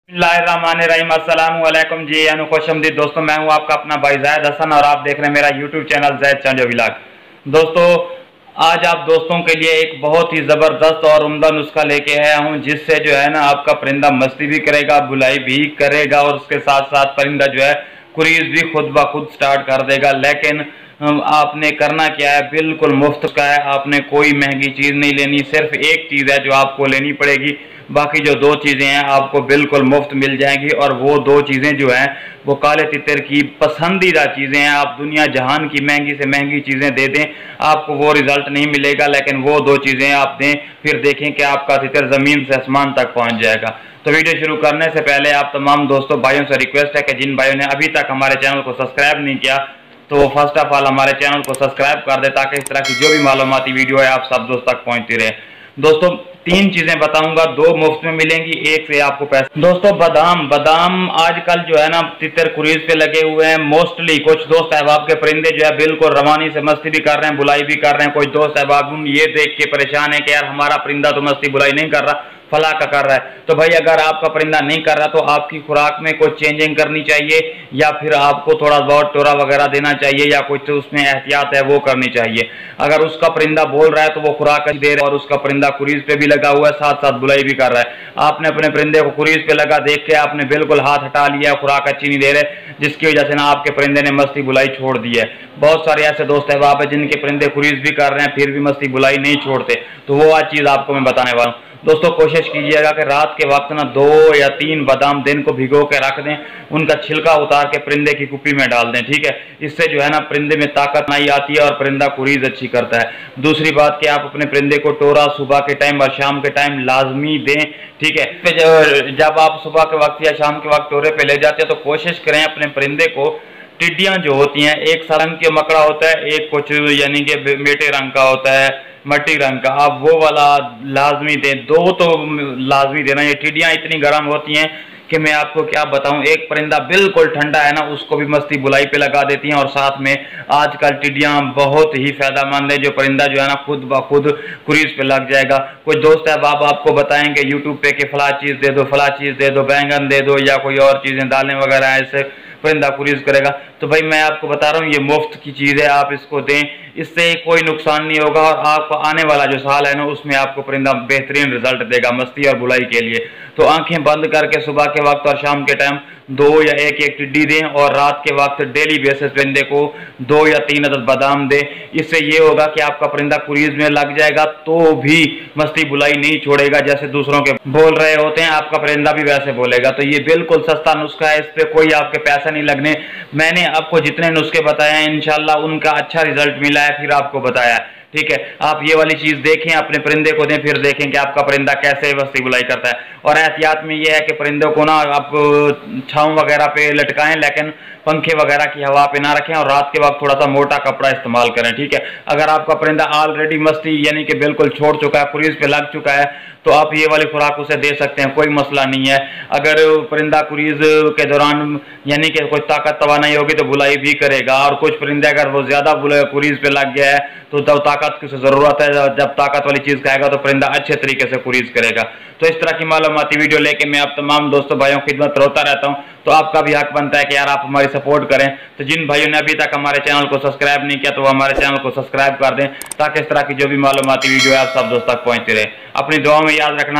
बिस्मिल्लाहिर्रहमानिर्रहीम अस्सलामु अलैकुम जी खुशमदीद दोस्तों, मैं हूं आपका अपना भाई ज़ैद हसन और आप देख रहे हैं मेरा यूट्यूब चैनल ज़ैद चांजो व्लॉग। दोस्तों, आज आप दोस्तों के लिए एक बहुत ही ज़बरदस्त और उम्दा नुस्खा लेके आया हूं, जिससे जो है ना आपका परिंदा मस्ती भी करेगा, बुलाई भी करेगा और उसके साथ साथ परिंदा जो है कुरीज भी खुद ब खुद स्टार्ट कर देगा। लेकिन आपने करना क्या है, बिल्कुल मुफ्त का है। आपने कोई महंगी चीज़ नहीं लेनी, सिर्फ एक चीज़ है जो आपको लेनी पड़ेगी। बाकी जो दो चीज़ें हैं आपको बिल्कुल मुफ्त मिल जाएंगी और वो दो चीज़ें जो हैं वो काले तितर की पसंदीदा चीज़ें हैं। आप दुनिया जहान की महंगी से महंगी चीज़ें दे दें, आपको वो रिजल्ट नहीं मिलेगा, लेकिन वो दो चीज़ें आप दें, फिर देखें कि आपका तितर ज़मीन से आसमान तक पहुँच जाएगा। तो वीडियो शुरू करने से पहले आप तमाम दोस्तों भाइयों से रिक्वेस्ट है कि जिन भाइयों ने अभी तक हमारे चैनल को सब्सक्राइब नहीं किया तो वो फर्स्ट ऑफ ऑल हमारे चैनल को सब्सक्राइब कर दे, ताकि इस तरह की जो भी मालूमाती वीडियो है आप सब दोस्त तक पहुंचती रहे। दोस्तों, तीन चीजें बताऊंगा, दो मुफ्त में मिलेंगी, एक से आपको पैसे। दोस्तों, बादाम आजकल जो है ना तितर कुरीज पे लगे हुए हैं। मोस्टली कुछ दोस्त अहबाब के परिंदे जो है बिल्कुल रवानी से मस्ती भी कर रहे हैं, बुलाई भी कर रहे हैं। कुछ दोस्त अहबाब ये देख के परेशान है कि यार हमारा परिंदा तो मस्ती बुलाई नहीं कर रहा, फला का कर रहा है। तो भाई, अगर आपका परिंदा नहीं कर रहा तो आपकी खुराक में कोई चेंजिंग करनी चाहिए, या फिर आपको थोड़ा बहुत टोरा वगैरह देना चाहिए, या कुछ तो उसमें एहतियात है वो करनी चाहिए। अगर उसका परिंदा बोल रहा है तो वो खुराक दे रहा है और उसका परिंदा कुरीज पे भी लगा हुआ है, साथ साथ बुलाई भी कर रहा है। आपने अपने परिंदे को कुरीज पे लगा देख के आपने बिल्कुल हाथ हटा लिया, खुराक अच्छी नहीं दे रहे, जिसकी वजह से ना आपके परिंदे ने मस्ती बुलाई छोड़ दी है। बहुत सारे ऐसे दोस्त अहबाब है जिनके परिंदे कुरीज भी कर रहे हैं फिर भी मस्ती बुलाई नहीं छोड़ते। तो वो आज चीज़ आपको मैं बताने वाला हूँ। दोस्तों, कोशिश कीजिएगा कि रात के वक्त ना 2 या 3 बादाम दिन को भिगो के रख दें, उनका छिलका उतार के परिंदे की कुप्पी में डाल दें, ठीक है। इससे जो है ना परिंदे में ताकत नहीं आती है और परिंदा कुरीज अच्छी करता है। दूसरी बात कि आप अपने परिंदे को टोरा सुबह के टाइम और शाम के टाइम लाजमी दें, ठीक है। फिर जब आप सुबह के वक्त या शाम के वक्त टोरे पे ले जाते हैं तो कोशिश करें अपने परिंदे को, टिड्डियां जो होती हैं, एक रंग के मकड़ा होता है, एक कुछ यानी कि मेटे रंग का होता है, मट्टी रंग का, आप वो वाला लाजमी दें। दो तो लाजमी देना। ये टिड्डियां इतनी गर्म होती हैं कि मैं आपको क्या बताऊं। एक परिंदा बिल्कुल ठंडा है ना, उसको भी मस्ती बुलाई पे लगा देती हैं। और साथ में आजकल टिड्डियां बहुत ही फायदेमंद है, जो परिंदा जो है ना खुद ब खुद कुरीज पे लग जाएगा। कुछ दोस्त है बाप आपको बताएंगे यूट्यूब पे कि फला चीज़ दे दो, फला चीज़ दे दो, बैंगन दे दो या कोई और चीज़ें दालें वगैरह, ऐसे परिंदा कुरीज करेगा। तो भाई मैं आपको बता रहा हूँ ये मुफ्त की चीज़ है, आप इसको दें, इससे कोई नुकसान नहीं होगा और आपको आने वाला जो साल है ना उसमें आपको परिंदा बेहतरीन रिजल्ट देगा मस्ती और बुलाई के लिए। तो आंखें बंद करके सुबह के वक्त और शाम के टाइम 2 या एक टिड्डी दें और रात के वक्त डेली बेसिस परिंदे को 2 या 3 अदद बादाम दें। इससे ये होगा कि आपका परिंदा कुरीज में लग जाएगा तो भी मस्ती बुलाई नहीं छोड़ेगा, जैसे दूसरों के बोल रहे होते हैं आपका परिंदा भी वैसे बोलेगा। तो ये बिल्कुल सस्ता नुस्खा है, इस पर कोई आपके पैसे नहीं लगने। मैंने आपको जितने नुस्खे बताए हैं इंशाल्लाह उनका अच्छा रिजल्ट मिला है, फिर आपको बताया, ठीक है। आप ये वाली चीज़ देखें, अपने परिंदे को दें, फिर देखें कि आपका परिंदा कैसे मस्ती बुलाई करता है। और एहतियात में ये है कि परिंदों को ना आप छाँव वगैरह पे लटकाएं, लेकिन पंखे वगैरह की हवा पे ना रखें, और रात के वक्त थोड़ा सा मोटा कपड़ा इस्तेमाल करें, ठीक है। अगर आपका परिंदा ऑलरेडी मस्ती यानी कि बिल्कुल छोड़ चुका है, कुरीज पे लग चुका है, तो आप ये वाली खुराक उसे दे सकते हैं, कोई मसला नहीं है। अगर परिंदा कुरीज के दौरान यानी कि कोई ताकत तवानाई होगी तो बुलाई भी करेगा, और कुछ परिंदे अगर वो ज्यादा कुरीज पे लग गया है तो तब ताकत की जरूरत है, जब ताकत वाली चीज खाएगा तो परिंदा अच्छे तरीके से कुरीज करेगा। तो इस तरह की मालूमाती वीडियो लेके मैं आप तमाम दोस्तों भाइयों की खिदमत होता रहता हूँ। तो आपका भी हक बनता है कि यार आप हमारी सपोर्ट करें। तो जिन भाइयों ने अभी तक हमारे चैनल को सब्सक्राइब नहीं किया तो वो हमारे चैनल को सब्सक्राइब कर दें, ताकि इस तरह की जो भी मालूमाती वीडियो है आप सब दोस्तों तक पहुंचती रहे। अपनी दुआ में याद रखना।